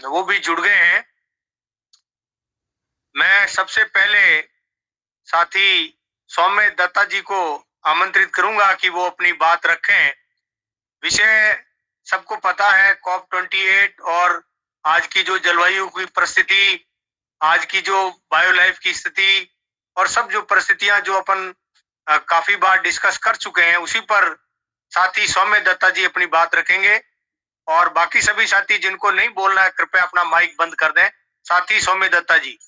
वो भी जुड़ गए हैं। मैं सबसे पहले साथी सौम्य दत्ता जी को आमंत्रित करूंगा कि वो अपनी बात रखें। विषय सबको पता है, COP28 और आज की जो जलवायु की परिस्थिति, आज की जो बायो लाइफ की स्थिति और सब जो परिस्थितियां जो अपन काफी बार डिस्कस कर चुके हैं, उसी पर साथी सौम्य दत्ता जी अपनी बात रखेंगे। और बाकी सभी साथी जिनको नहीं बोलना है, कृपया अपना माइक बंद कर दें। साथी सौम्य दत्ता जी।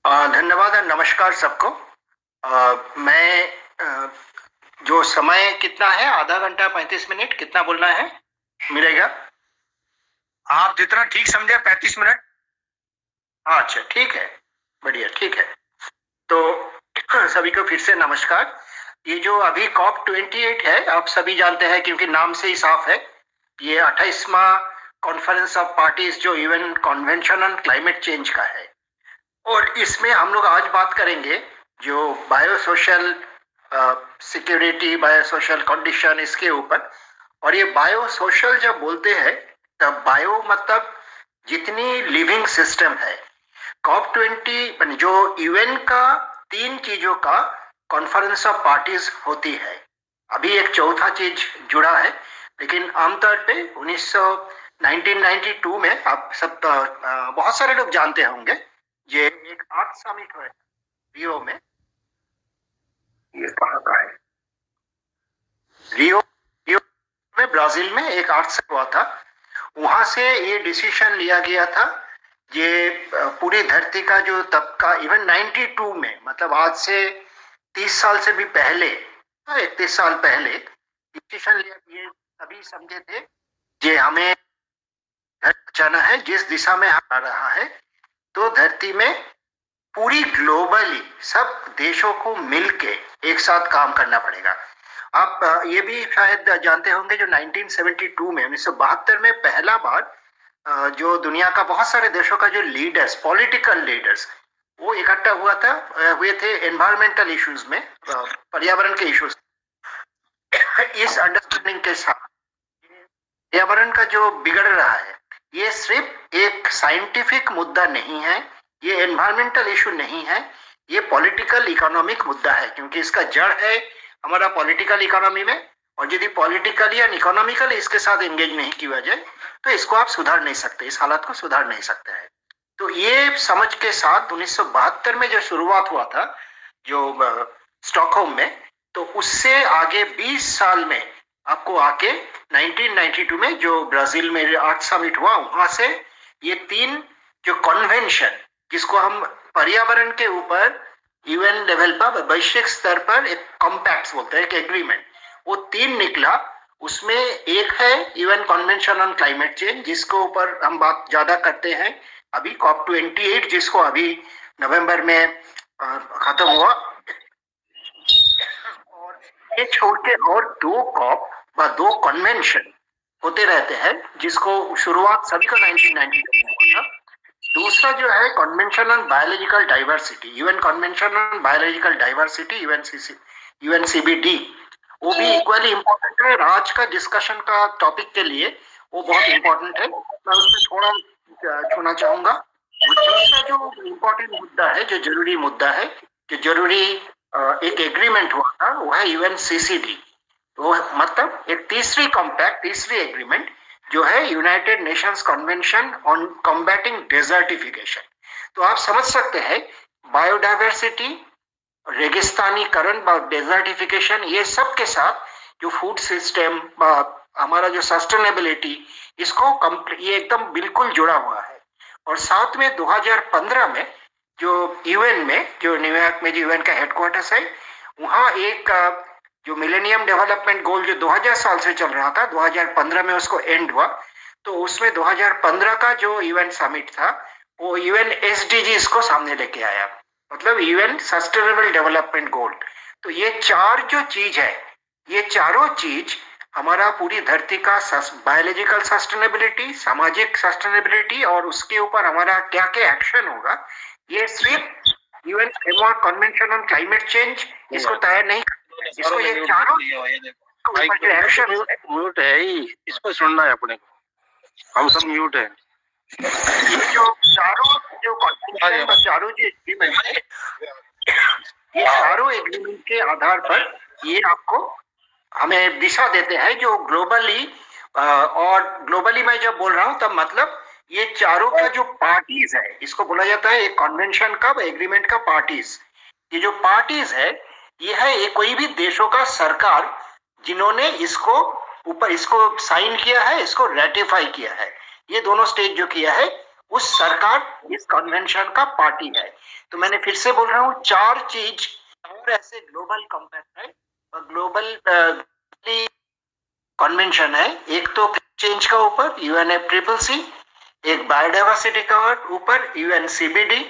धन्यवाद और नमस्कार सबको। मैं जो समय कितना है, आधा घंटा 35 मिनट, कितना बोलना है मिलेगा? आप जितना ठीक समझे, 35 मिनट। अच्छा ठीक है, बढ़िया, ठीक है। तो सभी को फिर से नमस्कार। ये जो अभी COP28 है, आप सभी जानते हैं क्योंकि नाम से ही साफ है, ये 28वां कॉन्फ्रेंस ऑफ पार्टीज जो UN convention on climate change का है। और इसमें हम लोग आज बात करेंगे जो bio social security, bio social condition, इसके ऊपर। और ये बायो सोशल जब बोलते हैं तब बायो मतलब जितनी लिविंग सिस्टम है। COP20 जो यूएन का 3 चीजों का कॉन्फ्रेंस ऑफ पार्टीज होती है। अभी एक चौथा चीज जुड़ा है, लेकिन आमतौर पे 1992 में आप सब बहुत सारे लोग जानते होंगे, ये एक आर्थ समिट हुआ रियो में। ये कहाँ का है? रियो में, ब्राजील में एक आर्थ समिट हुआ था। वहां से ये डिसीजन लिया गया था, ये पूरी धरती का जो तब का, इवन 92 में, मतलब आज से 30 साल से भी पहले, 31 साल पहले डिसीजन लिया। ये सभी समझे थे कि हमें जाना है जिस दिशा में आ रहा है, तो धरती में पूरी ग्लोबली सब देशों को मिलके एक साथ काम करना पड़ेगा। आप ये भी शायद जानते होंगे जो 1972 में, 1972 में पहला बार जो दुनिया का बहुत सारे देशों का जो लीडर्स, पॉलिटिकल लीडर्स, वो इकट्ठा हुए थे एनवायरमेंटल इश्यूज में, पर्यावरण के इश्यूज। इस अंडरस्टैंडिंग के साथ पर्यावरण का जो बिगड़ रहा है, ये सिर्फ एक साइंटिफिक मुद्दा नहीं है, ये एनवायरमेंटल इशू नहीं है, ये पॉलिटिकल इकोनॉमिक मुद्दा है, क्योंकि इसका जड़ है हमारा पॉलिटिकल इकोनॉमी में। और यदि पॉलिटिकली या इकोनॉमिकली इसके साथ एंगेज नहीं किया जाए तो इसको आप सुधार नहीं सकते, इस हालत को सुधार नहीं सकते हैं। तो ये समझ के साथ 1972 में जो शुरुआत हुआ था जो स्टॉकहोम में, तो उससे आगे 20 साल में आपको आके 1992 में जो ब्राजील में आर्थ समिट हुआ, वहां से ये 3 जो कन्वेंशन, जिसको हम पर्यावरण के ऊपर यूएन लेवल पर, वैश्विक स्तर पर एक कॉम्पैक्ट बोलते हैं, एक एग्रीमेंट, वो 3 निकला। उसमें एक है UN convention on climate change, जिसको ऊपर हम बात ज्यादा करते हैं अभी, COP28, जिसको अभी नवंबर में खत्म हुआ। और ये छोड़ के और 2 COP व 2 कन्वेंशन होते रहते हैं, जिसको शुरुआत सभी का 1992 में हुआ था। दूसरा जो है convention on biological diversity, UN convention on biological diversity, UNCBD, वो भी इक्वली इम्पोर्टेंट है। आज का डिस्कशन का टॉपिक के लिए वो बहुत इम्पोर्टेंट है, मैं उसमें थोड़ा छूना चाहूंगा। तीसरा जो इम्पोर्टेंट मुद्दा है, जो जरूरी मुद्दा है, जो जरूरी एक एग्रीमेंट हुआ था, वो है यूएनसीसीडी। तो मतलब एक तीसरी कॉम्पैक्ट, तीसरी एग्रीमेंट जो है United Nations convention on combating desertification. तो आप समझ सकते हैं बायोडाइवर्सिटी, रेगिस्तानीकरण, डेजर्टिफिकेशन, ये सब के साथ जो फूड सिस्टम, हमारा जो सस्टेनेबिलिटी, इसको ये एकदम बिल्कुल जुड़ा हुआ है। और साथ में 2015 में जो यूएन में, जो न्यूयॉर्क में जो यूएन का हेडक्वार्टर्स है, वहाँ एक जो मिलेनियम डेवलपमेंट गोल जो 2000 साल से चल रहा था, 2015 में उसको एंड हुआ। तो उसमें 2015 का जो यूएन समिट था, वो यूएन एसडीजीज को सामने लेके आया, मतलब यूएन सस्टेनेबल डेवलपमेंट गोल। तो ये 4 जो चीज है, ये चारों चीज हमारा पूरी धरती का बायोलॉजिकल सस्टेनेबिलिटी, सामाजिक सस्टेनेबिलिटी, और उसके ऊपर हमारा क्या क्या एक्शन होगा, ये सिर्फ UN framework convention on climate change इसको तैयार नहीं, इसको ये चारों म्यूट है ही, इसको सुनना है अपने को। हम सब म्यूट है। ये जो चारों जो एग्रीमेंट है, ये चारों एग्रीमेंट के आधार पर ये आपको हमें दिशा देते हैं जो ग्लोबली, और ग्लोबली मैं जब बोल रहा हूं तब मतलब ये चारों का जो पार्टीज है, इसको बोला जाता है एक कन्वेंशन का, एग्रीमेंट का पार्टीज। ये जो पार्टीज है ये है ये कोई भी देशों का सरकार जिन्होंने इसको साइन किया है, इसको रेटिफाई किया है। ये दोनों स्टेज जो किया है उस सरकार इस कन्वेंशन का पार्टी है। तो मैंने फिर से बोल रहा हूँ, चार चीज और ऐसे ग्लोबल कॉम्पैक्ट है और ग्लोबल कन्वेंशन है। एक तो चेंज का ऊपर UNFCCC, एक बायोडाइवर्सिटी का ऊपर UNCBD,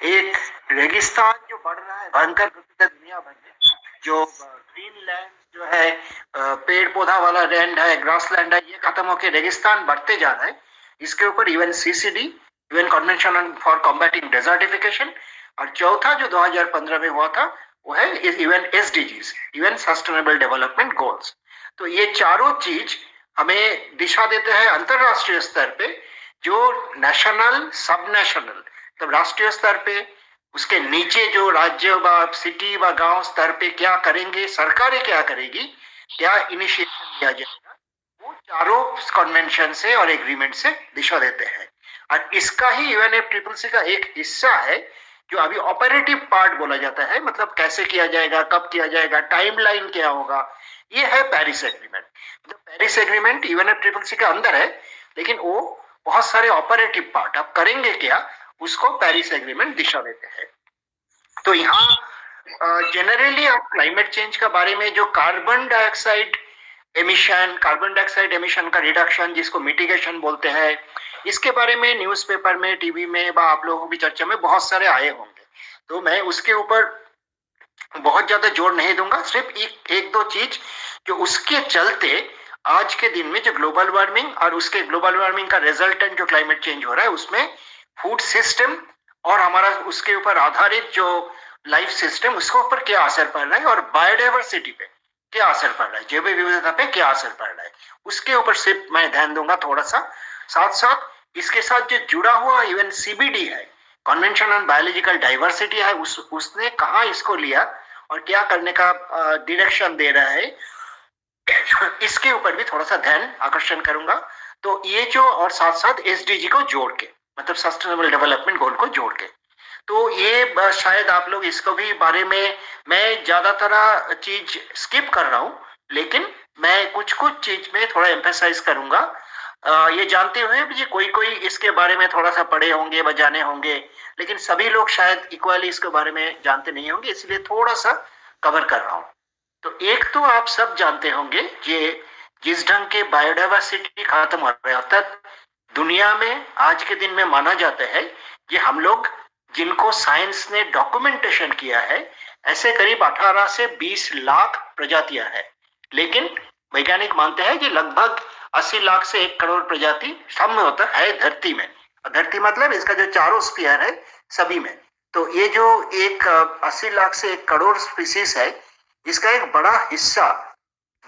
एक रेगिस्तान जो बढ़ रहा है भयंकर दुनिया भर में, जो ग्रीन लैंड जो है, पेड़ पौधा वाला लैंड है, ग्रास लैंड है, ये खत्म होकर रेगिस्तान बढ़ते जा रहा है, इसके ऊपर UNCCD, UN convention for combating desertification. और चौथा जो 2015 में हुआ था वो है UN SDGs, UN sustainable development goals. तो ये चारों चीज हमें दिशा देते हैं अंतरराष्ट्रीय स्तर पे, जो नेशनल, सब नेशनल, तो राष्ट्रीय स्तर पे, उसके नीचे जो राज्य व सिटी व गांव स्तर पे क्या करेंगे, सरकारें क्या करेगी, क्या इनिशिएटिव लिया जाएगा, वो चारों कन्वेंशन से और एग्रीमेंट से दिशा देते हैं। और इसका ही UNFCCC का एक हिस्सा है जो अभी ऑपरेटिव पार्ट बोला जाता है, मतलब कैसे किया जाएगा, कब किया जाएगा, टाइमलाइन क्या होगा, ये है पेरिस एग्रीमेंट। तो पेरिस एग्रीमेंट UNFCCC के अंदर है, लेकिन वो बहुत सारे ऑपरेटिव पार्ट अब करेंगे क्या, उसको पेरिस एग्रीमेंट दिशा देते हैं। तो यहाँ जनरली आप क्लाइमेट चेंज के बारे में जो कार्बन डाइऑक्साइड एमिशन का रिडक्शन, जिसको मिटिगेशन बोलते हैं, इसके बारे में न्यूज़पेपर में, टीवी में व आप लोगों की चर्चा में बहुत सारे आए होंगे। तो मैं उसके ऊपर बहुत ज्यादा जोर नहीं दूंगा, सिर्फ एक दो चीज जो उसके चलते आज के दिन में जो ग्लोबल वार्मिंग और उसके ग्लोबल वार्मिंग का रिजल्टेंट जो क्लाइमेट चेंज हो रहा है, उसमें फूड सिस्टम और हमारा उसके ऊपर आधारित जो लाइफ सिस्टम, उसके ऊपर क्या असर पड़ रहा है, और बायोडाइवर्सिटी पे क्या असर पड़ रहा है, जैव विविधता पे क्या असर पड़ रहा है, उसके ऊपर सिर्फ मैं ध्यान दूंगा थोड़ा सा। साथ साथ इसके साथ जो जुड़ा हुआ UNCBD है, कन्वेंशन ऑन बायोलॉजिकल डाइवर्सिटी है, उसने कहाँ इसको लिया और क्या करने का डायरेक्शन दे रहा है, इसके ऊपर भी थोड़ा सा ध्यान आकर्षण करूंगा। तो ये जो, और साथ साथ SDG को जोड़ के, मतलब सस्टेनेबल डेवलपमेंट गोल को जोड़ के, तो ये शायद आप लोग इसको भी बारे में, मैं ज्यादातर चीज स्किप कर रहा हूँ, लेकिन मैं कुछ चीज में थोड़ा एम्फेसाइज करूंगा। ये जानते हुए भी कोई इसके बारे में थोड़ा सा पढ़े होंगे, बजाने होंगे, लेकिन सभी लोग शायद इक्वली इसके बारे में जानते नहीं होंगे, इसलिए थोड़ा सा कवर कर रहा हूँ। तो एक तो आप सब जानते होंगे ये जिस ढंग के बायोडाइवर्सिटी खत्म हो रहा है, अर्थात दुनिया में आज के दिन में माना जाता है कि हम लोग जिनको साइंस ने डॉक्यूमेंटेशन किया है, ऐसे करीब 18 से 20 लाख प्रजातियां हैं, लेकिन वैज्ञानिक मानते हैं कि लगभग 80 लाख से 1 करोड़ प्रजाति सब में होता है धरती में। धरती मतलब इसका जो चारों स्फीयर है सभी में। तो ये जो 80 लाख से 1 करोड़ स्पीसीज है, इसका एक बड़ा हिस्सा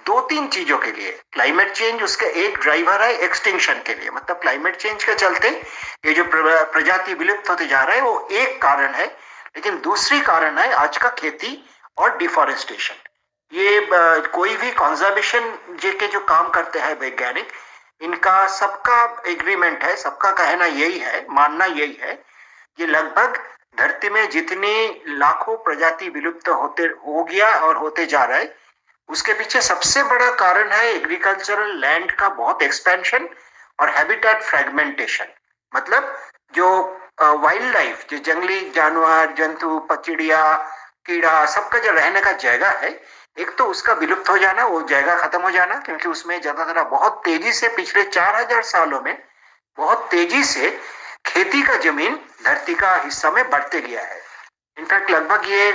2-3 चीजों के लिए, क्लाइमेट चेंज उसका एक ड्राइवर है, एक्सटिंक्शन के लिए, मतलब क्लाइमेट चेंज के चलते ये जो प्रजाति विलुप्त होते जा रहा है वो एक कारण है, लेकिन दूसरी कारण है आज का खेती और डिफॉरेस्टेशन। ये कोई भी कंजर्वेशन के जो काम करते हैं वैज्ञानिक, इनका सबका एग्रीमेंट है, सबका कहना यही है, मानना यही है, ये लगभग धरती में जितनी लाखों प्रजाति विलुप्त हो गया और होते जा रहा है, उसके पीछे सबसे बड़ा कारण है एग्रीकल्चरल लैंड का बहुत एक्सपेंशन और हैबिटेट फ्रेगमेंटेशन। मतलब जो वाइल्ड लाइफ, जो जंगली जानवर, जंतु, चिड़िया, कीड़ा, सबका जो रहने का जगह है, एक तो उसका विलुप्त हो जाना, वो जगह खत्म हो जाना, क्योंकि उसमें ज्यादातर बहुत तेजी से पिछले 4000 सालों में बहुत तेजी से खेती का जमीन धरती का हिस्सा में बढ़ते गया है। इनफैक्ट लगभग ये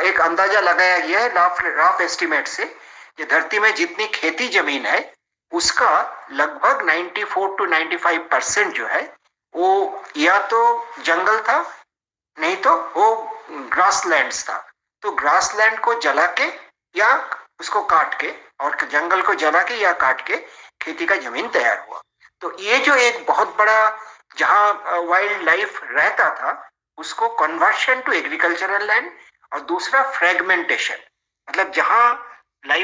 एक अंदाजा लगाया गया है रफ एस्टिमेट से कि धरती में जितनी खेती जमीन है उसका लगभग 94 to 95% जो है वो या तो जंगल था, नहीं तो वो ग्रासलैंड्स था। तो ग्रासलैंड को जला के या उसको काट के, और जंगल को जला के या काट के खेती का जमीन तैयार हुआ। तो ये जो एक बहुत बड़ा जहां वाइल्ड लाइफ रहता था उसको कन्वर्शन टू एग्रीकल्चरल लैंड, और दूसरा फ्रेगमेंटेशन, मतलब जहां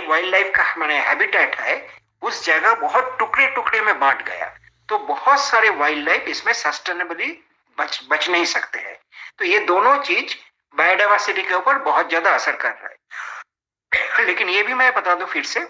वाइल्ड लाइफ का माने हैबिटेट है उस जगह बहुत टुकड़े टुकड़े में बांट गया, तो बहुत सारे वाइल्ड लाइफ इसमें सस्टेनेबली बच नहीं सकते हैं। तो ये दोनों चीज बायोडाइवर्सिटी के ऊपर बहुत ज्यादा असर कर रहा है। लेकिन ये भी मैं बता दूं फिर से,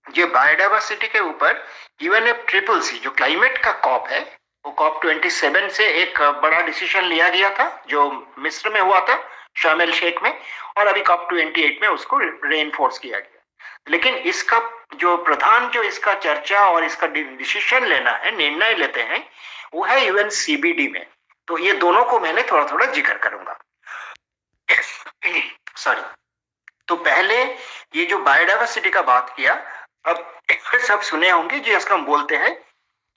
जो बायोडाइवर्सिटी के ऊपर UNFCCC जो क्लाइमेट का कॉप है, वो कॉप 27 से एक बड़ा डिसीजन लिया गया था जो मिस्र में हुआ था, शार्म एल शेख में, और अभी कॉप 28 में उसको रेनफोर्स किया गया। लेकिन इसका जो प्रधान जो इसका चर्चा और इसका डिसीजन लेना है, निर्णय लेते हैं, वो है UNCBD में। तो ये दोनों को मैंने थोड़ा थोड़ा जिक्र करूंगा। सॉरी। तो पहले ये जो बायोडाइवर्सिटी का बात किया, अब सब सुने होंगे जो इसका हम बोलते हैं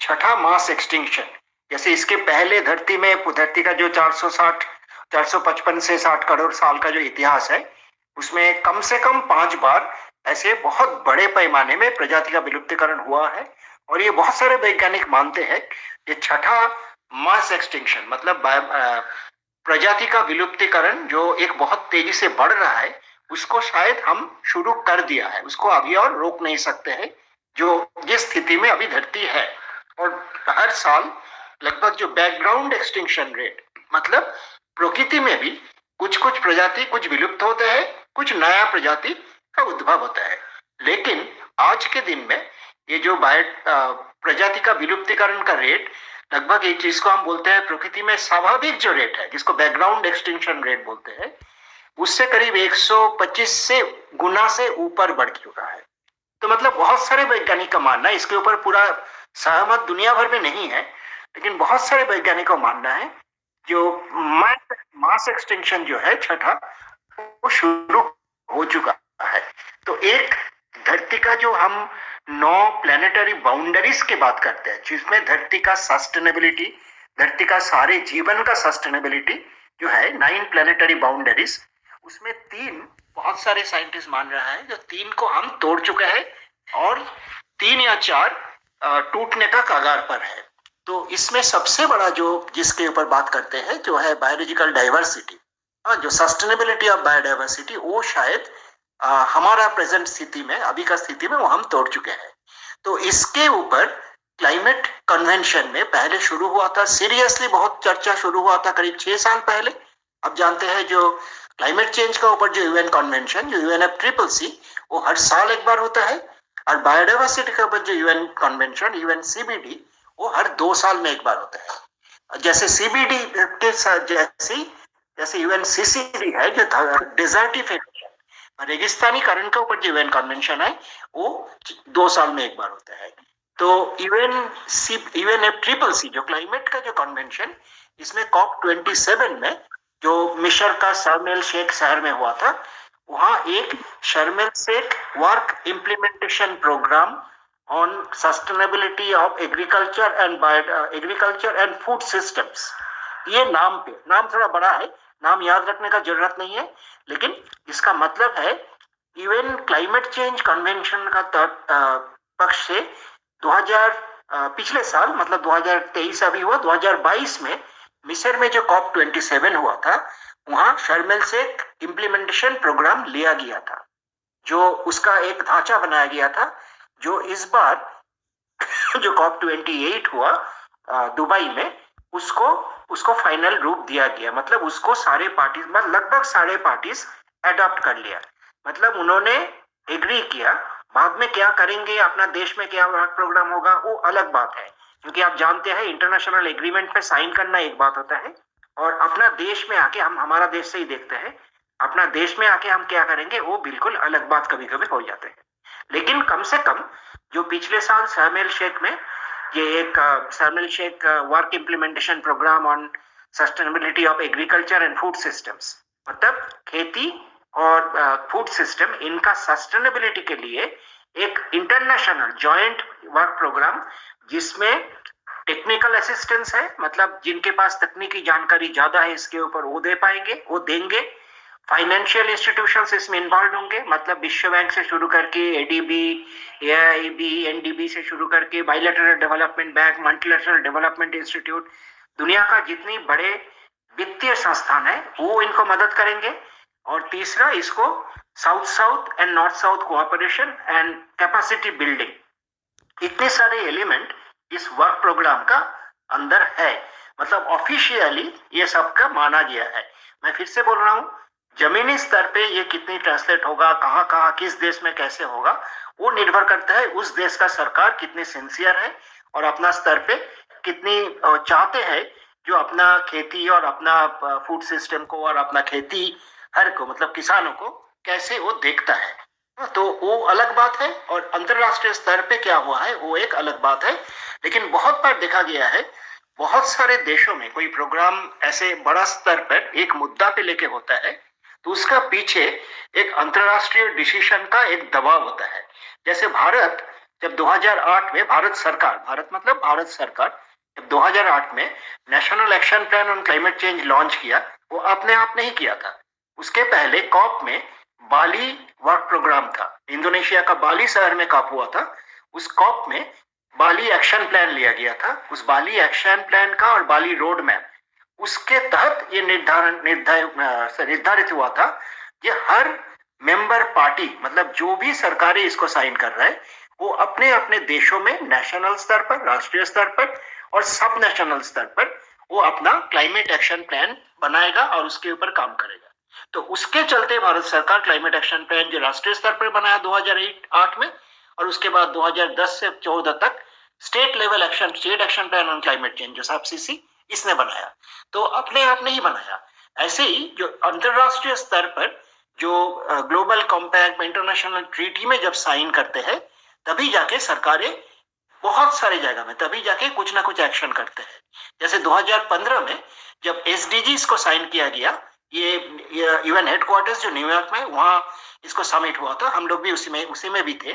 छठा मास एक्सटिंक्शन। जैसे इसके पहले धरती का जो 455 से 60 करोड़ साल का जो इतिहास है, उसमें कम से कम 5 बार ऐसे बहुत बड़े पैमाने में प्रजाति का विलुप्तीकरण हुआ है। और ये बहुत सारे वैज्ञानिक मानते हैं कि छठा मास एक्सटिंक्शन मतलब प्रजाति का विलुप्तीकरण जो एक बहुत तेजी से बढ़ रहा है, उसको शायद हम शुरू कर दिया है, उसको अभी और रोक नहीं सकते हैं जो जिस स्थिति में अभी धरती है। और हर साल लगभग जो बैकग्राउंड एक्सटिंक्शन रेट, मतलब प्रकृति में भी कुछ कुछ प्रजाति कुछ विलुप्त होते हैं, कुछ नया प्रजाति का उद्भव होता है। लेकिन आज के दिन में ये जो प्रजाति का विलुप्तीकरण का रेट, लगभग एक चीज को हम बोलते हैं प्रकृति में स्वाभाविक जो रेट है, जिसको बैकग्राउंड एक्सटिंक्शन रेट बोलते हैं, उससे करीब 125 से गुना से ऊपर बढ़ चुका है। तो मतलब बहुत सारे वैज्ञानिक का मानना है, इसके ऊपर पूरा सहमत दुनिया भर में नहीं है, लेकिन बहुत सारे वैज्ञानिकों का मानना है जो मास एक्सटिंक्शन जो है छठा, वो शुरू हो चुका है। तो एक धरती का जो हम 9 प्लेनेटरी बाउंड्रीज की बात करते हैं, जिसमें धरती का सस्टेनेबिलिटी, धरती का सारे जीवन का सस्टेनेबिलिटी जो है 9 प्लेनेटरी बाउंड्रीज, उसमें 3 बहुत सारे साइंटिस्ट मान रहा है जो 3 को हम तोड़ चुके हैं और 3 या 4 टूटने का कगार पर है। तो इसमें सबसे बड़ा जो जिसके ऊपर बात करते हैं जो है बायोलॉजिकल डाइवर्सिटी, जो सस्टेनेबिलिटी ऑफ बायोडाइवर्सिटी, वो शायद हमारा प्रेजेंट स्थिति में, अभी का स्थिति में वो हम तोड़ चुके हैं। तो इसके ऊपर क्लाइमेट कन्वेंशन में पहले शुरू हुआ था, सीरियसली बहुत चर्चा शुरू हुआ था करीब 6 साल पहले। अब जानते हैं जो क्लाइमेट चेंज का ऊपर जो UN कन्वेंशन, जो UNFCCC, वो हर साल एक बार होता है, और बायोडाइवर्सिटी के ऊपर जो UN कन्वेंशन UNCBD, वो हर 2 साल में एक बार होता है। जैसे CBD के साथ जैसे UNCCD है जो डिजर्टिफिकेशन, रेगिस्तानीकरण के ऊपर जो UN कन्वेंशन है, वो 2 साल में एक बार होता है। तो UNFCCC जो क्लाइमेट का जो कन्वेंशन, इसमें COP 27 में जो मिस्र का शार्म एल शेख शहर में हुआ था, वहां एक Sharm el Sheikh work implementation programme on sustainability of agriculture and food systems, ये नाम थोड़ा बड़ा है, नाम याद रखने का जरूरत नहीं है, लेकिन इसका मतलब है UN क्लाइमेट चेंज कन्वेंशन का पक्ष से 2000 पिछले साल मतलब 2023 अभी हुआ, 2022 में मिस्र में जो COP 27 हुआ था, वहां शार्म एल शेख इम्प्लीमेंटेशन प्रोग्राम लिया गया था, जो उसका एक ढांचा बनाया गया था, जो इस बार जो COP 28 हुआ दुबई में, उसको फाइनल रूप दिया गया। मतलब उसको सारे पार्टीज, मतलब लगभग सारे पार्टीज एडॉप्ट कर लिया, मतलब उन्होंने एग्री किया। बाद में क्या करेंगे, अपना देश में क्या प्रोग्राम होगा, वो अलग बात है, क्योंकि आप जानते हैं इंटरनेशनल एग्रीमेंट पे साइन करना एक बात होता है, और अपना देश में आके हम हमारा देश से ही देखते हैं, अपना देश में आके हम क्या करेंगे, वो बिल्कुल अलग बात कभी कभी हो जाते हैं। लेकिन कम से कम जो पिछले साल शार्म एल शेख में ये एक Sharm el Sheikh work implementation programme on sustainability of agriculture and food systems, मतलब खेती और फूड सिस्टम, इनका सस्टेनेबिलिटी के लिए एक इंटरनेशनल जॉइंट वर्क प्रोग्राम, जिसमें टेक्निकल असिस्टेंस है, मतलब जिनके पास तकनीकी जानकारी ज्यादा है इसके ऊपर वो दे पाएंगे, वो देंगे, फाइनेंशियल इंस्टीट्यूशंस इसमें इन्वॉल्व होंगे, मतलब विश्व बैंक से शुरू करके एडीबी, एआईबी, एनडीबी से शुरू करके bilateral development bank, multilateral development institute, दुनिया का जितनी बड़े वित्तीय संस्थान है वो इनको मदद करेंगे। और तीसरा, इसको south south and north south cooperation and capacity building, इतने सारे एलिमेंट इस वर्क प्रोग्राम का अंदर है। मतलब ऑफिशियली ये सबका माना गया है। मैं फिर से बोल रहा हूँ, जमीनी स्तर पे ये कितनी ट्रांसलेट होगा, कहाँ कहाँ किस देश में कैसे होगा, वो निर्भर करता है उस देश का सरकार कितनी सिंसियर है और अपना स्तर पे कितनी चाहते हैं जो अपना खेती और अपना फूड सिस्टम को और अपना खेती हर को, मतलब किसानों को कैसे वो देखता है। तो वो अलग बात है, और अंतरराष्ट्रीय स्तर पे क्या हुआ है वो एक अलग बात है। लेकिन बहुत बार देखा गया है, बहुत सारे देशों में कोई प्रोग्राम ऐसे बड़ा स्तर पर एक मुद्दा पे लेके होता है तो उसका पीछे एक अंतरराष्ट्रीय डिसीजन का एक दबाव होता है। जैसे भारत जब 2008 में भारत सरकार जब 2008 में national action plan on climate change launch किया, वो अपने आप नहीं किया था। उसके पहले कॉप में बाली वर्क प्रोग्राम था, इंडोनेशिया का बाली शहर में कॉप हुआ था। उस कॉप में बाली एक्शन प्लान लिया गया था। उस बाली एक्शन प्लान का और बाली रोड मैप, उसके तहत ये निर्धारित हुआ था कि हर मेंबर पार्टी, मतलब जो भी सरकारें इसको साइन कर रहा है, वो अपने अपने देशों में नेशनल स्तर पर, राष्ट्रीय स्तर पर और सब नेशनल स्तर पर वो अपना क्लाइमेट एक्शन प्लान बनाएगा और उसके ऊपर काम करेगा। तो उसके चलते भारत सरकार क्लाइमेट एक्शन प्लान जो राष्ट्रीय स्तर पर बनाया 2008 में, और उसके बाद 2010 से 14 तक state action plan on climate change जो SAPCC इसने बनाया। तो अपने आप नहीं बनाया, ऐसे ही जो अंतरराष्ट्रीय स्तर पर जो ग्लोबल कॉम्पैक्ट में, इंटरनेशनल ट्रीटी में जब साइन करते हैं, तभी जाके सरकारें बहुत सारी जगह में तभी जाके कुछ ना कुछ एक्शन करते हैं। जैसे 2015 में जब SDGs को साइन किया गया, ये यूएन हेडक्वार्टर्स जो न्यूयॉर्क में, वहां इसको समिट हुआ था, हम लोग भी उसी में भी थे।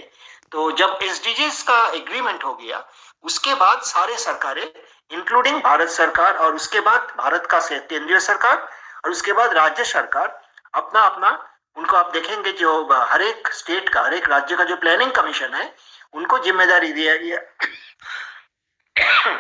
तो जब SDGs का एग्रीमेंट हो गया, उसके बाद सारे सरकारें इंक्लूडिंग भारत सरकार और उसके बाद भारत का केंद्रीय सरकार और उसके बाद राज्य सरकार अपना अपना, उनको आप देखेंगे जो हर एक स्टेट का, हर एक राज्य का जो प्लानिंग कमीशन है, उनको जिम्मेदारी दिया गया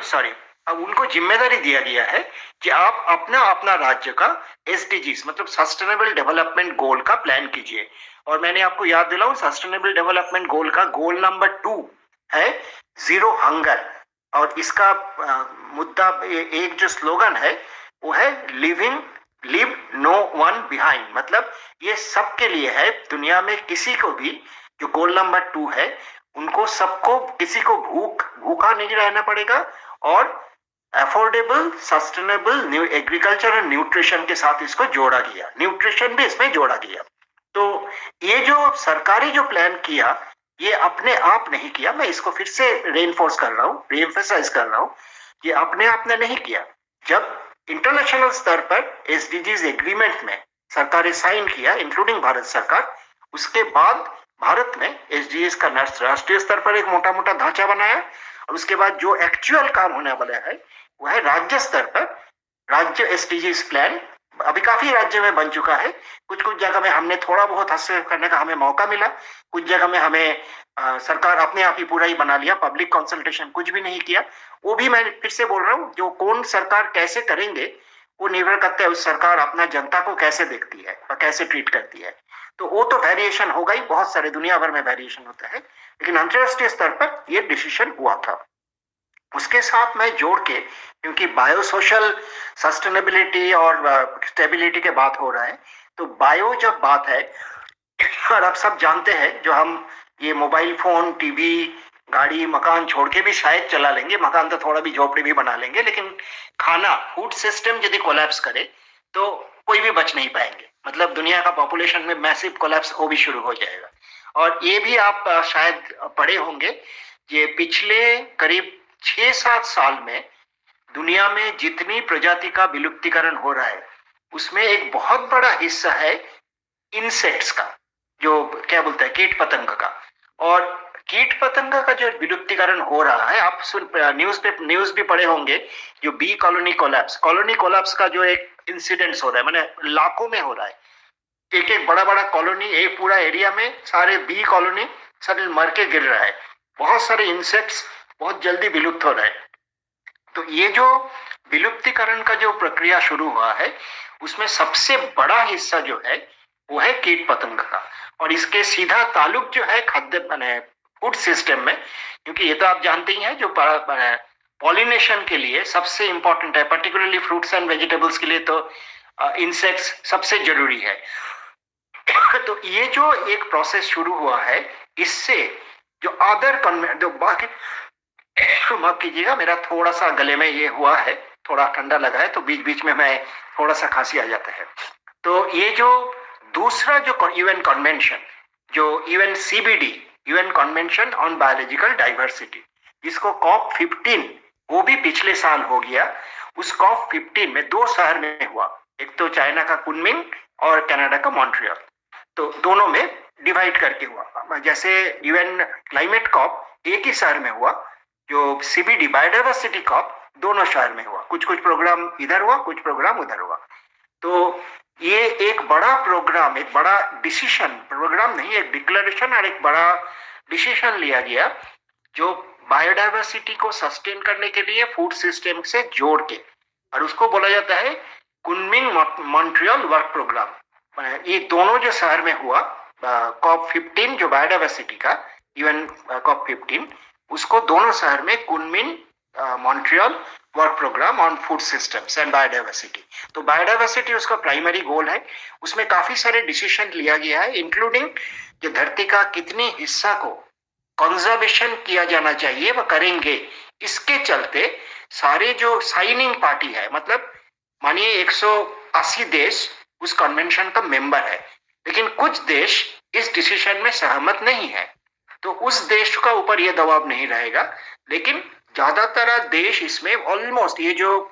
सॉरी, अब उनको जिम्मेदारी दिया गया है कि आप अपना अपना राज्य का SDGs मतलब सस्टेनेबल डेवलपमेंट गोल का प्लान कीजिए। और मैंने आपको याद दिलाऊं, सस्टेनेबल डेवलपमेंट गोल का गोल नंबर 2 है जीरो हंगर, और इसका मुद्दा एक जो स्लोगन है वो है लिव नो वन बिहाइंड। मतलब ये सबके लिए है, दुनिया में किसी को भी, जो गोल नंबर 2 है, उनको सबको, किसी को भूखा नहीं रहना पड़ेगा, और अफोर्डेबल सस्टेनेबल न्यू एग्रीकल्चर और न्यूट्रिशन के साथ इसको जोड़ा गया, न्यूट्रिशन भी इसमें जोड़ा गया। तो ये जो सरकारी जो प्लान किया, ये अपने आप नहीं किया, मैं इसको फिर से रीइंफोर्स कर रहा हूँ, रीएम्फसाइज कर रहा हूँ, ये अपने आप ने नहीं किया। जब इंटरनेशनल स्तर पर SDGs एग्रीमेंट में सरकारें साइन किया, इंक्लूडिंग भारत सरकार, उसके बाद भारत में SDGs का राष्ट्रीय स्तर पर एक मोटा मोटा ढांचा बनाया, और उसके बाद जो एक्चुअल काम होने वाला है वो है राज्य स्तर पर। राज्य SDGs प्लान अभी काफी राज्य में बन चुका है। कुछ कुछ जगह में हमने थोड़ा बहुत हस्तक्षेप करने का हमें मौका मिला, कुछ जगह में हमें सरकार अपने आप ही पूरा ही बना लिया, पब्लिक कंसल्टेशन कुछ भी नहीं किया। वो भी मैं फिर से बोल रहा हूँ, जो कौन सरकार कैसे करेंगे वो निर्भर करता है उस सरकार अपना जनता को कैसे देखती है और कैसे ट्रीट करती है। तो वो तो वेरिएशन होगा ही, बहुत सारे दुनिया भर में वेरिएशन होता है, लेकिन अंतरराष्ट्रीय स्तर पर ये डिसीजन हुआ था। उसके साथ मैं जोड़ के, क्योंकि बायोसोशल सस्टेनेबिलिटी और स्टेबिलिटी के बात हो रहा है, तो बायो जब बात है, और आप सब जानते हैं, जो हम ये मोबाइल फोन, टीवी, गाड़ी, मकान छोड़ के भी शायद चला लेंगे, मकान तो थोड़ा भी झोपड़ी भी बना लेंगे, लेकिन खाना, फूड सिस्टम यदि कोलैप्स करे तो कोई भी बच नहीं पाएंगे। मतलब दुनिया का पॉपुलेशन में मैसिव कोलैप्स हो भी शुरू हो जाएगा। और ये भी आप शायद पढ़े होंगे, ये पिछले करीब 6-7 साल में दुनिया में जितनी प्रजाति का विलुप्तीकरण हो रहा है, उसमें एक बहुत बड़ा हिस्सा है इंसेक्ट्स का, जो क्या बोलते हैं, कीट पतंग का। और कीट पतंग का जो विलुप्तीकरण हो रहा है, आप न्यूज भी पढ़े होंगे, जो बी कॉलोनी कोलैप्स का जो एक इंसिडेंट्स हो रहा है, माने लाखों में हो रहा है। एक एक बड़ा बड़ा कॉलोनी, एक पूरा एरिया में सारे बी कॉलोनी सारे मर के गिर रहा है, बहुत सारे इंसेक्ट्स बहुत जल्दी विलुप्त हो रहे हैं। तो ये जो विलुप्तीकरण का जो प्रक्रिया शुरू हुआ है उसमें सबसे बड़ा हिस्सा जो है वो है कीट पतंग का, और इसके सीधा ताल्लुक जो है खाद्य बने फूड सिस्टम में, क्योंकि ये तो आप जानते ही हैं जो पॉलिनेशन के लिए सबसे इंपॉर्टेंट है, पर्टिकुलरली फ्रूट्स एंड वेजिटेबल्स के लिए तो इंसेक्ट्स सबसे जरूरी है। तो ये जो एक प्रोसेस शुरू हुआ है, इससे जो जो बाकी माफ कीजिएगा, मेरा थोड़ा सा गले में ये हुआ है, थोड़ा ठंडा लगा है तो बीच बीच में मैं थोड़ा सा खांसी आ जाता है। तो ये जो दूसरा जो यूएन कन्वेंशन, जो UN CBD, UN convention on biological diversity, जिसको कॉप 15 वो भी पिछले साल हो गया। उस कॉप 15 में 2 शहर में हुआ, एक तो चाइना का कुनमिंग और कनाडा का मॉन्ट्रियल, तो दोनों में डिवाइड करके हुआ। जैसे यूएन क्लाइमेट कॉप एक ही शहर में हुआ, जो सीबीडी बायोडाइवर्सिटी कॉप दोनों शहर में हुआ, कुछ कुछ प्रोग्राम इधर हुआ, कुछ प्रोग्राम उधर हुआ। तो ये एक बड़ा प्रोग्राम, एक बड़ा डिसीजन, प्रोग्राम नहीं, एक डिक्लेरेशन और एक बड़ा डिसीजन लिया गया जो बायोडाइवर्सिटी को सस्टेन करने के लिए फूड सिस्टम से जोड़ के, और उसको बोला जाता है कुनमिंग मॉन्ट्रियल वर्क प्रोग्राम। ये दोनों जो शहर में हुआ, कॉप 15 जो बायोडाइवर्सिटी का यूएन कॉप 15, उसको दोनों शहर में Kunming Montreal work program on food systems and biodiversity. तो बायोडाइवर्सिटी उसका प्राइमरी गोल है, उसमें काफी सारे डिसीजन लिया गया है, इंक्लूडिंग जो धरती का कितने हिस्सा को कंजर्वेशन किया जाना चाहिए वह करेंगे। इसके चलते सारे जो साइनिंग पार्टी है, मतलब मानिए 180 देश उस कन्वेंशन का मेंबर है, लेकिन कुछ देश इस डिसीजन में सहमत नहीं है, तो उस देश का ऊपर यह दबाव नहीं रहेगा। लेकिन ज्यादातर देश इसमें ऑलमोस्ट, ये जो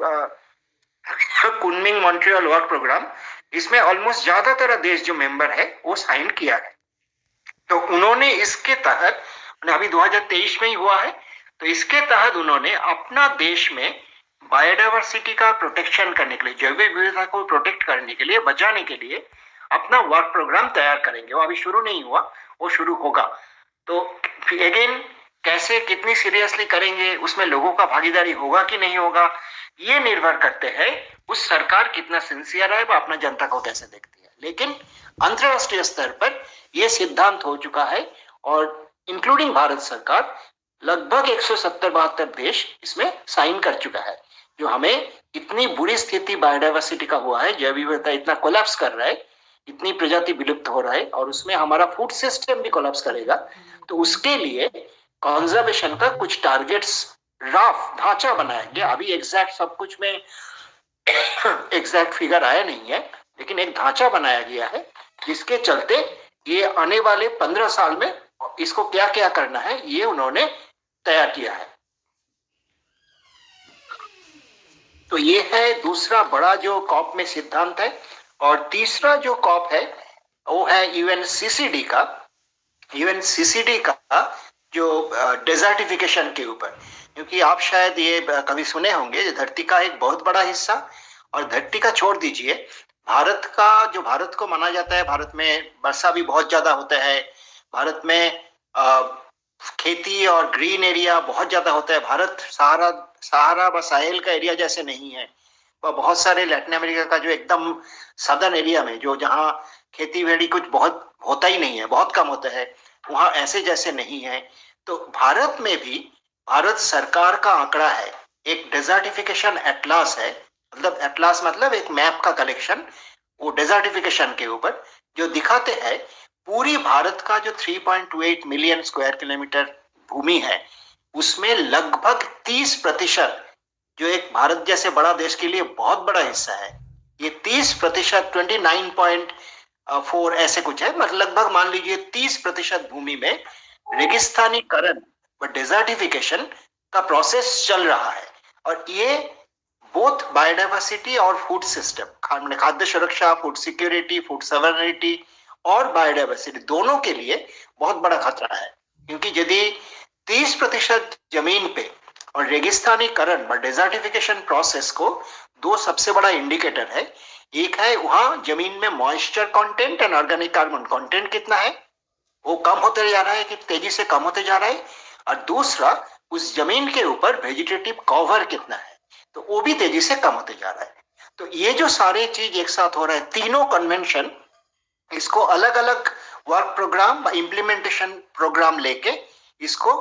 कुनमिंग मॉन्ट्रियल वर्क प्रोग्राम, इसमें ऑलमोस्ट ज्यादातर देश जो मेंबर है वो साइन किया है। तो उन्होंने इसके तहत, अभी 2023 में ही हुआ है, तो इसके तहत उन्होंने अपना देश में बायोडाइवर्सिटी का प्रोटेक्शन करने के लिए, जैव विविधता को प्रोटेक्ट करने के लिए, बचाने के लिए अपना वर्क प्रोग्राम तैयार करेंगे। वो अभी शुरू नहीं हुआ, वो शुरू होगा। तो अगेन कैसे, कितनी सीरियसली करेंगे, उसमें लोगों का भागीदारी होगा कि नहीं होगा, ये निर्भर करते हैं उस सरकार कितना सिंसियर है, वो अपना जनता को कैसे देखती है। लेकिन अंतरराष्ट्रीय स्तर पर यह सिद्धांत हो चुका है, और इंक्लूडिंग भारत सरकार, लगभग 170-72 देश इसमें साइन कर चुका है। जो हमें इतनी बुरी स्थिति बायोडाइवर्सिटी का हुआ है, जैव विविधता इतना कोलैप्स कर रहा है, इतनी प्रजाति विलुप्त हो रहा है, और उसमें हमारा फूड सिस्टम भी कोलैप्स करेगा, तो उसके लिए कंजर्वेशन का कुछ टारगेट्स, रफ ढांचा बनाएंगे। अभी एग्जैक्ट सब कुछ में एग्जैक्ट फिगर आया नहीं है, लेकिन एक ढांचा बनाया गया है जिसके चलते ये आने वाले 15 साल में इसको क्या क्या करना है ये उन्होंने तैयार किया है। तो ये है दूसरा बड़ा जो कॉप में सिद्धांत है। और तीसरा जो कॉप है वो है यूएनसीसीडी का, यूएनसीसीडी का जो डेजर्टिफिकेशन के ऊपर, क्योंकि आप शायद ये कभी सुने होंगे, धरती का एक बहुत बड़ा हिस्सा, और धरती का छोड़ दीजिए, भारत का, जो भारत को माना जाता है, भारत में वर्षा भी बहुत ज्यादा होता है, भारत में खेती और ग्रीन एरिया बहुत ज्यादा होता है। भारत सहारा व साहेल का एरिया जैसे नहीं है, वह बहुत सारे लैटिन अमेरिका का जो एकदम सदर्न एरिया में, जो जहाँ खेती वेड़ी कुछ बहुत होता ही नहीं है, बहुत कम होता है, वहाँ ऐसे जैसे नहीं है। तो भारत में भी, भारत सरकार का आंकड़ा है, एक डेजर्टिफिकेशन एटलास है, मतलब एटलास मतलब एक मैप का कलेक्शन, वो डेजर्टिफिकेशन के ऊपर जो दिखाते हैं पूरी भारत का जो 3.28 मिलियन स्क्वायर किलोमीटर भूमि है, उसमें लगभग 30%, जो एक भारत जैसे बड़ा देश के लिए बहुत बड़ा हिस्सा है, ये 30%, 29.4 ऐसे कुछ है, मतलब लगभग मान लीजिए 30% भूमि में रेगिस्तानीकरण व डेजर्टिफिकेशन का प्रोसेस चल रहा है। और ये बोथ बायोडाइवर्सिटी और फूड सिस्टम, खाद्य सुरक्षा, फूड सिक्योरिटी, फूड सॉवरेनिटी और बायोडाइवर्सिटी दोनों के लिए बहुत बड़ा खतरा है। क्योंकि यदि 30% जमीन पे, और रेगिस्तानीकरण व डेजर्टिफिकेशन प्रोसेस को दो सबसे बड़ा इंडिकेटर है, एक है वहां जमीन में moisture content and organic carbon content कितना है, वो कम होते जा रहा है कि तेजी से कम होते जा रहा है, और दूसरा उस जमीन के ऊपर वेजिटेटिव कवर कितना है, तो वो भी तेजी से कम होते जा रहा है। तो ये जो सारे चीज एक साथ हो रहा है, तीनों कन्वेंशन इसको अलग अलग वर्क प्रोग्राम, इम्प्लीमेंटेशन प्रोग्राम लेके इसको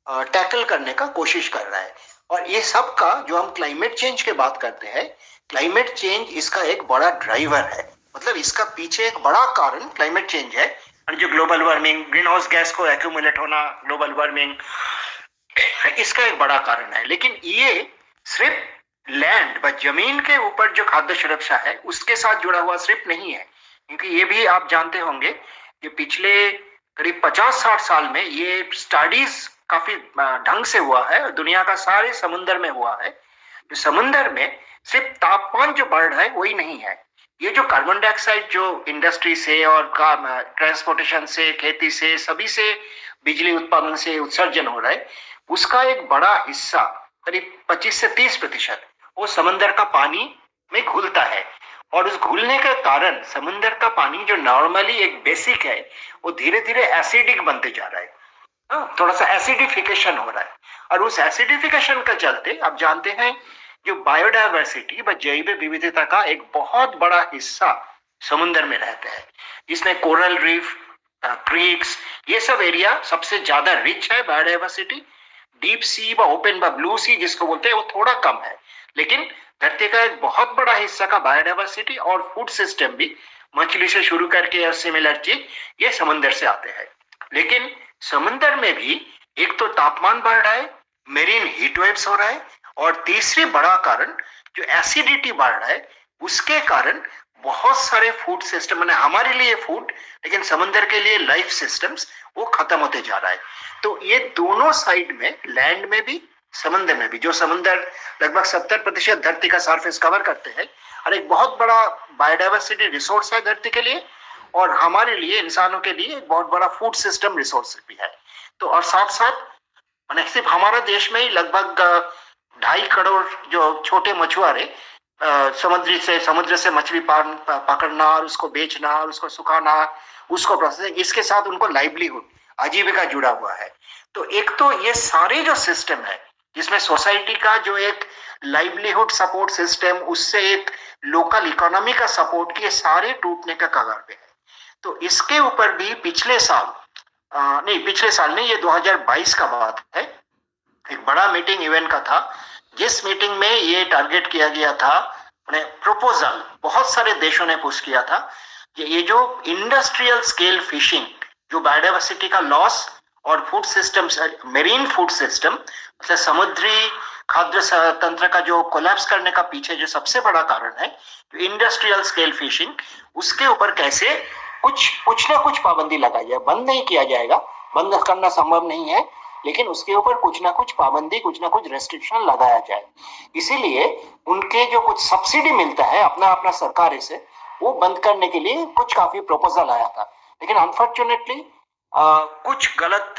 टैकल करने का कोशिश कर रहा है। और ये सब का जो हम क्लाइमेट चेंज के बात करते हैं, क्लाइमेट चेंज इसका एक बड़ा ड्राइवर है, मतलब इसका पीछे एक बड़ा कारण क्लाइमेट चेंज है। और जो global warming, green house gas को एक्यूमुलेट होना, ग्लोबल वार्मिंग, इसका एक बड़ा कारण है। लेकिन ये सिर्फ लैंड व जमीन के ऊपर जो खाद्य सुरक्षा है उसके साथ जुड़ा हुआ सिर्फ नहीं है, क्योंकि ये भी आप जानते होंगे कि पिछले करीब 50-60 साल में ये स्टडीज काफी ढंग से हुआ है, दुनिया का सारे समुद्र में हुआ है। जो समुद्र में सिर्फ तापमान जो बढ़ रहा है वही नहीं है, ये जो कार्बन डाइऑक्साइड जो इंडस्ट्री से और ट्रांसपोर्टेशन से, खेती से, सभी से, बिजली उत्पादन से उत्सर्जन हो रहा है, उसका एक बड़ा हिस्सा करीब 25 से 30% वो समंदर का पानी में घुलता है। और उस घुलने के कारण समंदर का पानी जो नॉर्मली एक बेसिक है वो धीरे धीरे एसिडिक बनते जा रहा है, थोड़ा सा एसिडिफिकेशन हो रहा है। और उस एसिडिफिकेशन का चलते आप जानते हैं जो बायोडायवर्सिटी व जैव विविधता का एक बहुत बड़ा हिस्सा समुद्र में रहता है, जिसमें कोरल रीफ, क्रीक्स, ये सब एरिया सबसे ज्यादा रिच है बायोडायवर्सिटी। डीप सी व ओपन व ब्लू सी जिसको बोलते हैं वो थोड़ा कम है, लेकिन धरती का एक बहुत बड़ा हिस्सा का बायोडायवर्सिटी और फूड सिस्टम भी मछली से शुरू करके और सिमिलर चीज ये समंदर से आते हैं। लेकिन समंदर में भी एक तो तापमान बढ़ रहा है, मेरीन हीट वेव्स हो रहा है, और तीसरी बड़ा कारण जो एसिडिटी बढ़ रहा है उसके कारण बहुत सारे फूड सिस्टम, मैंने हमारे लिए फूड लेकिन समंदर के लिए लाइफ सिस्टम्स वो खत्म होते जा रहा है। तो ये दोनों साइड में, लैंड में भी समंदर में भी, जो समंदर लगभग 70% धरती का सरफेस कवर करते हैं और एक बहुत बड़ा बायोडायवर्सिटी रिसोर्स है धरती के लिए, और हमारे लिए, इंसानों के लिए एक बहुत बड़ा फूड सिस्टम रिसोर्स भी है। तो और साथ साथ मैंने सिर्फ हमारा देश में ही लगभग 2.5 करोड़ जो छोटे मछुआरे समुद्र से मछली पकड़ना और उसको बेचना और उसको सुखाना, उसको प्रोसेसिंग, इसके साथ उनको लाइवलीहुड, आजीविका जुड़ा हुआ है। तो एक तो ये सारे जो सिस्टम है जिसमें सोसाइटी का जो एक लाइवलीहुड सपोर्ट सिस्टम, उससे एक लोकल इकोनॉमी का सपोर्ट, ये सारे टूटने का कगार पे है। तो इसके ऊपर भी पिछले साल नहीं, ये 2022 का बात है, एक बड़ा मीटिंग इवेंट का था, जिस मीटिंग में ये टारगेट किया गया था, प्रपोजल बहुत सारे देशों ने पुश किया था कि ये जो इंडस्ट्रियल स्केल फिशिंग, जो बायोडायवर्सिटी का लॉस और food system, marine food system, मतलब समुद्री खाद्य तंत्र का जो कोलैप्स करने का पीछे जो सबसे बड़ा कारण है, जो इंडस्ट्रियल स्केल फिशिंग, उसके ऊपर कैसे कुछ ना कुछ पाबंदी लगाई जाए। बंद नहीं किया जाएगा, बंद करना संभव नहीं है, लेकिन उसके ऊपर कुछ ना कुछ पाबंदी, कुछ ना कुछ रेस्ट्रिक्शन लगाया जाए। इसीलिए उनके जो कुछ सब्सिडी मिलता है अपना सरकार से, वो बंद करने के लिए कुछ काफी प्रपोजल आया था। लेकिन अनफॉर्चुनेटली कुछ गलत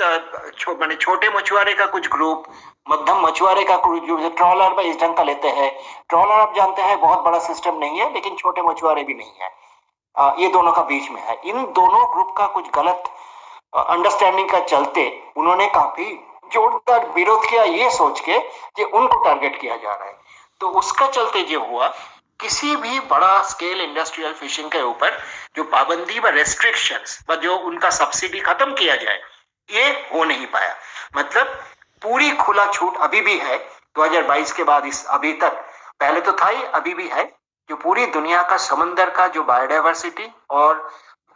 छोटे मछुआरे का कुछ ग्रुप, मध्यम मछुआरे का ग्रुप, जो ट्रॉलर पर इस ढंग का लेते हैं, ट्रॉलर आप जानते हैं बहुत बड़ा सिस्टम नहीं है, लेकिन छोटे मछुआरे भी नहीं है, ये दोनों का बीच में है। इन दोनों ग्रुप का कुछ गलत अंडरस्टैंडिंग का चलते उन्होंने काफी जोरदार विरोध किया, ये सोच के कि उनको टारगेट किया जा रहा है। तो उसका चलते जो हुआ, किसी भी बड़ा स्केल इंडस्ट्रियल फिशिंग के ऊपर जो पाबंदी व रेस्ट्रिक्शंस व जो उनका सब्सिडी खत्म किया जाए, ये हो नहीं पाया। मतलब पूरी खुला छूट अभी भी है 2022 के बाद, इस अभी तक, पहले तो था ही, अभी भी है, जो पूरी दुनिया का समंदर का जो बायोडायवर्सिटी और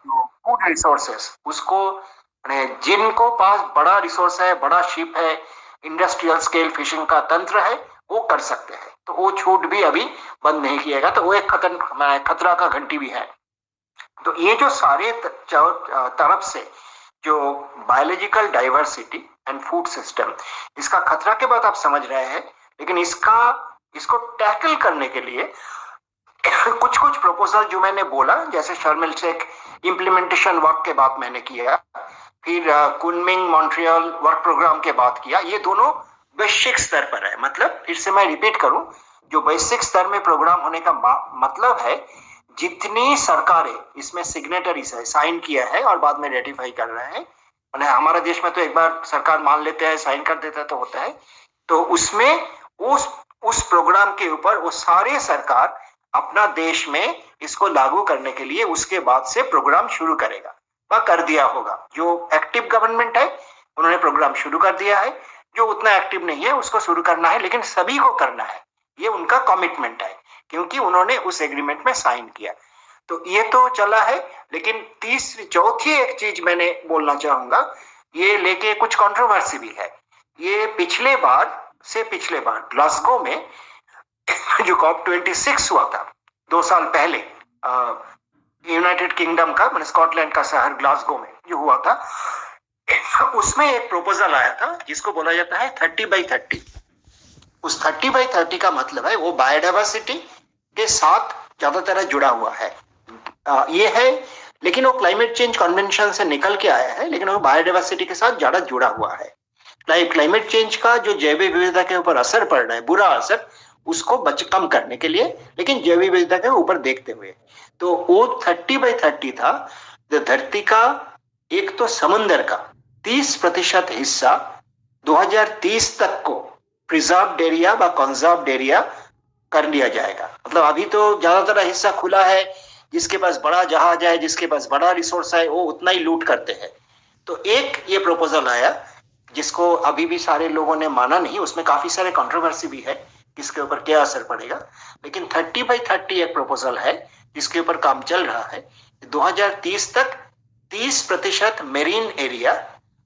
फूड रिसोर्सेस, उसको जिनको पास बड़ा रिसोर्स है, बड़ा शिप है, इंडस्ट्रियल स्केल फिशिंग का तंत्र है, वो कर सकते हैं। तो वो छूट भी अभी बंद नहीं किएगा, तो वो एक खतरा का घंटी भी है। तो ये जो सारे तरफ से जो biological diversity and food system, इसका खतरा के बाद आप समझ रहे हैं, लेकिन इसको टैकल करने के लिए कुछ प्रपोजल जो मैंने बोला, जैसे शर्म एल शेख इम्प्लीमेंटेशन वर्क के बाद मैंने किया, फिर कुनमिंग मॉन्ट्रियल वर्क प्रोग्राम के बाद किया, ये दोनों वैश्विक स्तर पर है। मतलब फिर से मैं रिपीट करूं, जो वैश्विक स्तर में प्रोग्राम होने का मतलब है जितनी सरकारें इसमें सिग्नेटरीज है, साइन किया है और बाद में रेटिफाई कर रहे हैं, मैंने हमारे देश में तो एक बार सरकार मान लेते हैं, साइन कर देता है तो होता है, तो उसमें उस प्रोग्राम के ऊपर वो सारे सरकार अपना देश में इसको लागू करने के लिए उसके बाद से प्रोग्राम शुरू करेगा, वह कर दिया होगा। जो एक्टिव गवर्नमेंट है उन्होंने प्रोग्राम शुरू कर दिया है, जो उतना एक्टिव नहीं है उसको शुरू करना है, लेकिन सभी को करना है, ये उनका कमिटमेंट है क्योंकि उन्होंने उस एग्रीमेंट में साइन किया। तो ये तो चला है, लेकिन चौथी एक चीज मैंने बोलना चाहूंगा, ये लेके कुछ कंट्रोवर्सी भी है। ये पिछले बार ग्लासगो में जो COP26 हुआ था 2 साल पहले, यूनाइटेड किंगडम का, मतलब स्कॉटलैंड का शहर ग्लासगो में जो हुआ था, उसमें एक प्रपोजल आया था जिसको बोला जाता है 30x30। उस 30x30 का मतलब है वो बायोडाइवर्सिटी के साथ ज्यादातर जुड़ा हुआ है, ये है, लेकिन वो क्लाइमेट चेंज कन्वेंशन से निकल के आया है, लेकिन वो बायोडाइवर्सिटी के साथ ज्यादा जुड़ा हुआ है। क्लाइमेट चेंज का जो जैव विविधता के ऊपर असर पड़ रहा है, बुरा असर, उसको कम करने के लिए, लेकिन जैव विविधता के ऊपर देखते हुए, तो वो 30x30 था। धरती का एक तो समंदर का 30% हिस्सा 2030 तक को प्रिजर्व्ड एरिया व कंजर्व्ड एरिया कर लिया जाएगा। मतलब अभी तो ज्यादातर हिस्सा खुला है, जिसके पास बड़ा जहाज है, जिसके पास बड़ा रिसोर्स है, वो उतना ही लूट करते हैं। तो एक ये प्रपोजल आया जिसको अभी भी सारे लोगों ने माना नहीं, उसमें काफी सारे कंट्रोवर्सी भी है किसके ऊपर क्या असर पड़ेगा, लेकिन 30x30 एक प्रपोजल है जिसके ऊपर काम चल रहा है। 2030 तक 30% मेरीन एरिया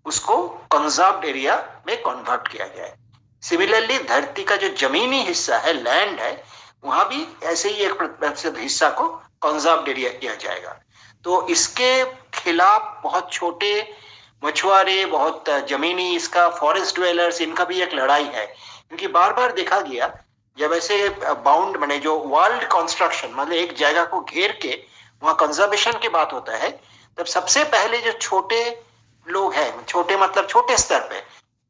उसको कंजर्व्ड एरिया में कन्वर्ट किया जाए। सिमिलरली धरती का जो जमीनी हिस्सा है, लैंड है, वहां भी ऐसे ही 1% हिस्सा को कंजर्व्ड एरिया किया जाएगा। तो इसके खिलाफ बहुत छोटे मछुआरे, बहुत जमीनी इसका फॉरेस्ट ड्वेलर्स, इनका भी एक लड़ाई है, क्योंकि बार बार देखा गया जब ऐसे बाउंड माने जो वर्ल्ड कंस्ट्रक्शन, मतलब एक जगह को घेर के वहां कंजर्वेशन की बात होता है, तब सबसे पहले जो छोटे लोग हैं, छोटे मतलब छोटे स्तर पे,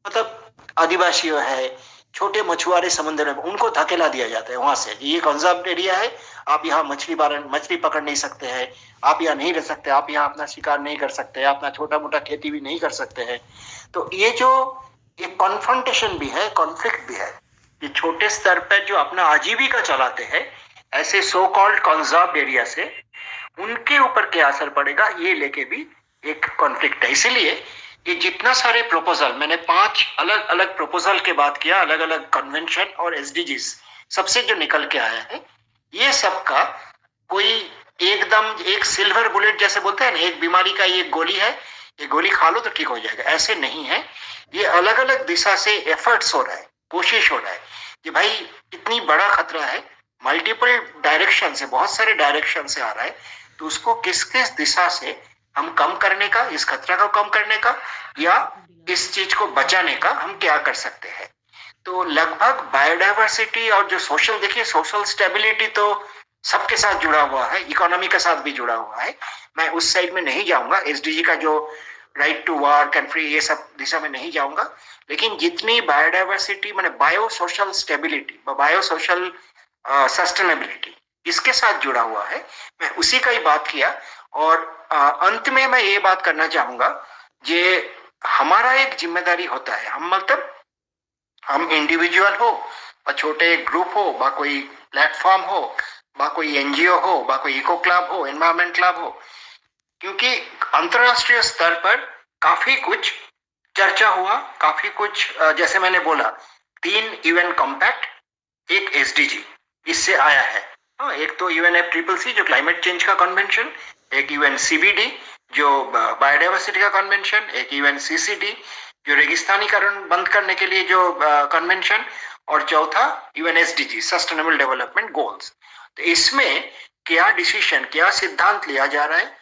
मतलब आदिवासी है, छोटे मछुआरे समुद्र में, उनको धकेला दिया जाता है वहां से, ये कंजर्व्ड एरिया है, आप यहाँ मछली पकड़ नहीं सकते हैं, आप यहाँ नहीं रह सकते, आप यहाँ अपना शिकार नहीं कर सकते, अपना छोटा मोटा खेती भी नहीं कर सकते हैं। तो ये जो एक कॉन्फ्रंटेशन भी है, कॉन्फ्लिक्ट भी है, ये छोटे स्तर पर जो अपना आजीविका चलाते हैं ऐसे सो कॉल्ड कंजर्व्ड एरिया से, उनके ऊपर क्या असर पड़ेगा, ये लेके भी एक कॉन्फ्लिक्ट है। इसीलिए ये जितना सारे प्रपोजल, मैंने 5 अलग अलग प्रपोजल के बात किया, अलग अलग कन्वेंशन और SDGs सबसे जो निकल के आया है, ये सबका कोई एकदम एक सिल्वर बुलेट जैसे बोलते हैं ना, एक बीमारी का ये गोली है, ये गोली खा लो तो ठीक हो जाएगा, ऐसे नहीं है। ये अलग अलग दिशा से एफर्ट्स हो रहा है, कोशिश हो रहा है कि भाई इतनी बड़ा खतरा है, मल्टीपल डायरेक्शन से, बहुत सारे डायरेक्शन से आ रहा है, तो उसको किस किस दिशा से हम कम करने का, इस खतरा को कम करने का या इस चीज को बचाने का हम क्या कर सकते हैं। तो लगभग बायोडाइवर्सिटी और जो सोशल, देखिए सोशल स्टेबिलिटी तो सबके साथ जुड़ा हुआ है, इकोनॉमी के साथ भी जुड़ा हुआ है, मैं उस साइड में नहीं जाऊंगा, SDG का जो right to work and free, ये सब दिशा में नहीं जाऊंगा, लेकिन जितनी बायोडाइवर्सिटी माने bio social stability, bio social sustainability इसके साथ जुड़ा हुआ है, मैं उसी का ही बात किया। और अंत में मैं ये बात करना चाहूंगा, ये हमारा एक जिम्मेदारी होता है, हम मतलब हम इंडिविजुअल हो बा छोटे ग्रुप हो बा कोई प्लेटफॉर्म हो बा कोई NGO हो बा कोई इको क्लब हो, एनवायरमेंट क्लब हो, क्योंकि अंतरराष्ट्रीय स्तर पर काफी कुछ चर्चा हुआ, काफी कुछ जैसे मैंने बोला 3 UN कॉम्पैक्ट, एक SDG इससे आया है। एक तो UNFCCC जो क्लाइमेट चेंज का कन्वेंशन, एक UNCBD जो बायोडाइवर्सिटी का कन्वेंशन, एक UNCCD जो रेगिस्तानीकरण बंद करने के लिए जो कन्वेंशन, और चौथा UNSDG सस्टेनेबल डेवलपमेंट गोल्स। तो इसमें क्या डिसीजन, क्या सिद्धांत लिया जा रहा है,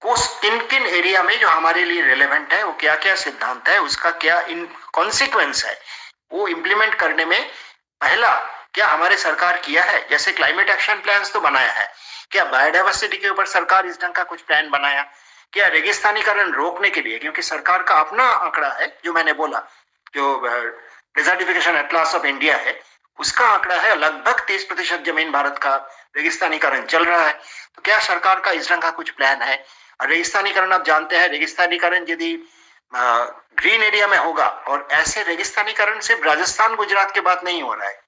किन किन एरिया में जो हमारे लिए रिलेवेंट है, वो क्या क्या सिद्धांत है, उसका क्या इन कॉन्सिक्वेंस है, वो इम्प्लीमेंट करने में पहला क्या हमारे सरकार किया है। जैसे क्लाइमेट एक्शन प्लान्स तो बनाया है, क्या बायोडाइवर्सिटी के ऊपर सरकार इस ढंग का कुछ प्लान बनाया, क्या रेगिस्तानीकरण रोकने के लिए, क्योंकि सरकार का अपना आंकड़ा है जो मैंने बोला, जो डिजर्टिफिकेशन एटलास ऑफ इंडिया है, उसका आंकड़ा है लगभग 30% जमीन भारत का रेगिस्तानीकरण चल रहा है। तो क्या सरकार का इस ढंग का कुछ प्लान है? और रेगिस्तानीकरण आप जानते हैं, रेगिस्तानीकरण यदि ग्रीन एरिया में होगा, और ऐसे रेगिस्तानीकरण सिर्फ राजस्थान गुजरात के बात नहीं हो रहा है,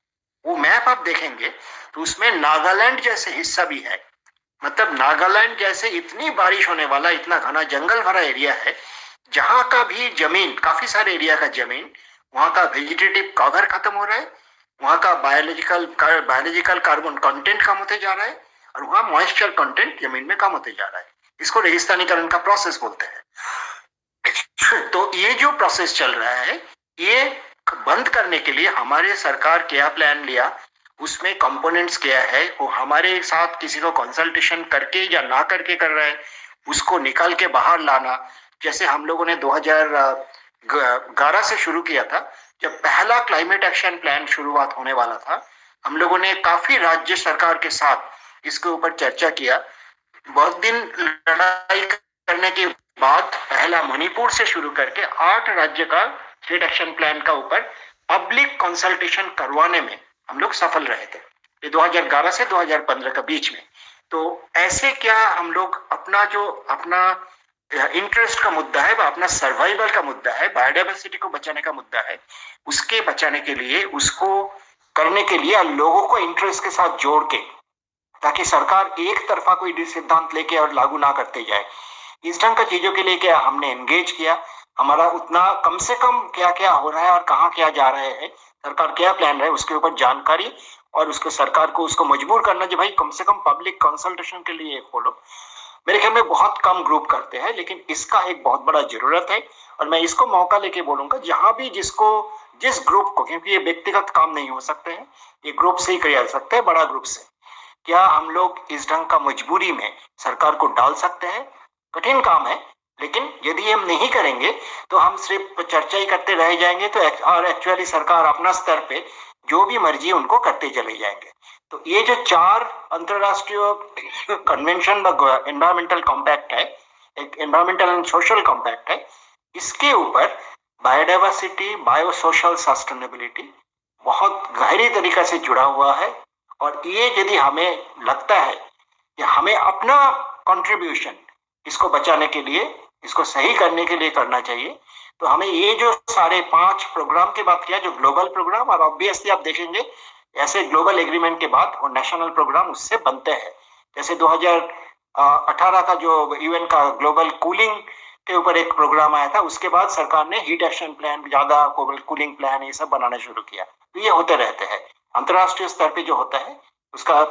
वो मैप आप देखेंगे तो उसमें नागालैंड जैसे हिस्सा भी है। मतलब नागालैंड जैसे इतनी बारिश होने वाला, इतना घना जंगल भरा एरिया है, जहां का भी जमीन, काफी सारे एरिया का जमीन, वहां का वेजिटेटिव कवर खत्म हो रहा है, वहां का बायोलॉजिकल कार्बन कंटेंट कम होते जा रहा है, और वहां मॉइस्चर कंटेंट जमीन में कम होते जा रहा है। इसको रेगिस्तानीकरण का प्रोसेस बोलते हैं। तो ये जो प्रोसेस चल रहा है, ये बंद करने के लिए हमारे सरकार क्या प्लान लिया, उसमें कंपोनेंट्स क्या है, वो हमारे साथ किसी को कंसल्टेशन करके या ना करके कर रहा है, उसको निकाल के बाहर लाना। जैसे हम लोगों ने 2011 से शुरू किया था, जब पहला क्लाइमेट एक्शन प्लान शुरुआत होने वाला था, हम लोगों ने काफी राज्य सरकार के साथ इसके ऊपर चर्चा किया। बहुत दिन लड़ाई करने के बाद पहला मणिपुर से शुरू करके 8 राज्य का स्टेट एक्शन प्लान का ऊपर पब्लिक कंसल्टेशन करवाने में हम लोग सफल रहे थे, ये 2011 से 2015 के बीच में। तो ऐसे क्या हम लोग अपना इंटरेस्ट का मुद्दा है, अपना सर्वाइवल का मुद्दा है, बायोडाइवर्सिटी को बचाने का मुद्दा है, उसके बचाने के लिए, उसको करने के लिए लोगों को इंटरेस्ट के साथ जोड़ के, ताकि सरकार एक तरफा कोई सिद्धांत लेके और लागू ना करते जाए, इस ढंग का चीजों के लिए क्या हमने एंगेज किया। हमारा उतना कम से कम क्या क्या हो रहा है और कहाँ क्या जा रहे हैं, सरकार क्या प्लान है, उसके ऊपर जानकारी, और उसको सरकार को उसको मजबूर करना कि भाई कम से कम पब्लिक कंसल्टेशन के लिए खोलो। मेरे ख्याल में बहुत कम ग्रुप करते हैं, लेकिन इसका एक बहुत बड़ा जरूरत है। और मैं इसको मौका लेके बोलूंगा, जहां भी जिस ग्रुप को, क्योंकि ये व्यक्तिगत काम नहीं हो सकते हैं, ये ग्रुप से ही किया जा सकता है, बड़ा ग्रुप से, क्या हम लोग इस ढंग का मजबूरी में सरकार को डाल सकते हैं? कठिन काम है, लेकिन यदि हम नहीं करेंगे तो हम सिर्फ चर्चा ही करते रह जाएंगे, तो और एक्चुअली सरकार अपना स्तर पे जो भी मर्जी उनको करते चले जाएंगे। तो ये जो 4 अंतरराष्ट्रीय कन्वेंशन एनवायरमेंटल कॉम्पैक्ट है, एक एनवायरमेंटल एंड सोशल कॉम्पैक्ट है, इसके ऊपर बायोडाइवर्सिटी, बायो सोशल सस्टेनेबिलिटी बहुत गहरी तरीके से जुड़ा हुआ है। और ये यदि हमें लगता है कि हमें अपना कंट्रीब्यूशन इसको बचाने के लिए, इसको सही करने के लिए करना चाहिए, तो हमें ये जो सारे 5 प्रोग्राम की बात किया, जो ग्लोबल प्रोग्राम, और ऑब्वियसली आप देखेंगे ऐसे ग्लोबल एग्रीमेंट के बाद और नेशनल प्रोग्राम उससे बनते हैं। जैसे 2018 का जो यूएन का ग्लोबल कूलिंग के ऊपर एक प्रोग्राम आया था, उसके बाद सरकार ने हीट एक्शन प्लान, ज्यादा ग्लोबल कूलिंग प्लान, ये सब बनाना शुरू किया। तो ये होते रहते हैं, अंतर्राष्ट्रीय स्तर पे जो होता है उसका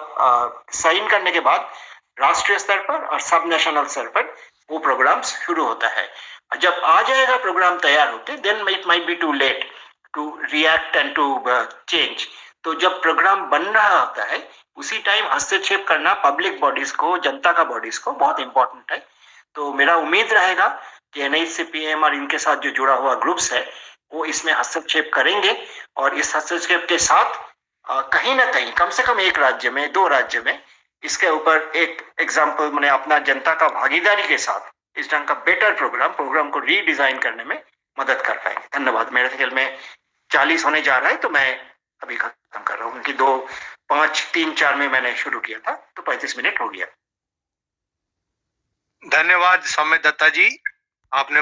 साइन करने के बाद राष्ट्रीय स्तर पर और सब नेशनल स्तर पर वो प्रोग्राम शुरू होता है। जब आ जाएगा प्रोग्राम तैयार होते, then it might be too late to react and to change. तो जब प्रोग्राम बन रहा होता है, उसी टाइम हस्तक्षेप करना पब्लिक बॉडीज को, जनता का बॉडीज को बहुत इंपॉर्टेंट है। तो मेरा उम्मीद रहेगा कि NICPM और इनके साथ जो जुड़ा हुआ ग्रुप्स है वो इसमें हस्तक्षेप करेंगे, और इस हस्तक्षेप के साथ कहीं ना कहीं, कम से कम एक राज्य में, 2 राज्य में, इसके ऊपर एक एग्जाम्पल मैंने अपना जनता का भागीदारी के साथ इस ढंग का बेटर प्रोग्राम को रीडिजाइन करने में मदद कर पाएंगे। धन्यवाद। मेरे ख्याल में 40 होने जा रहा है, तो मैं अभी खत्म कर रहा हूँ, क्योंकि 2, 5, 3, 4 में मैंने शुरू किया था, तो 35 मिनट हो गया। धन्यवाद सौम्य दत्ता जी, आपने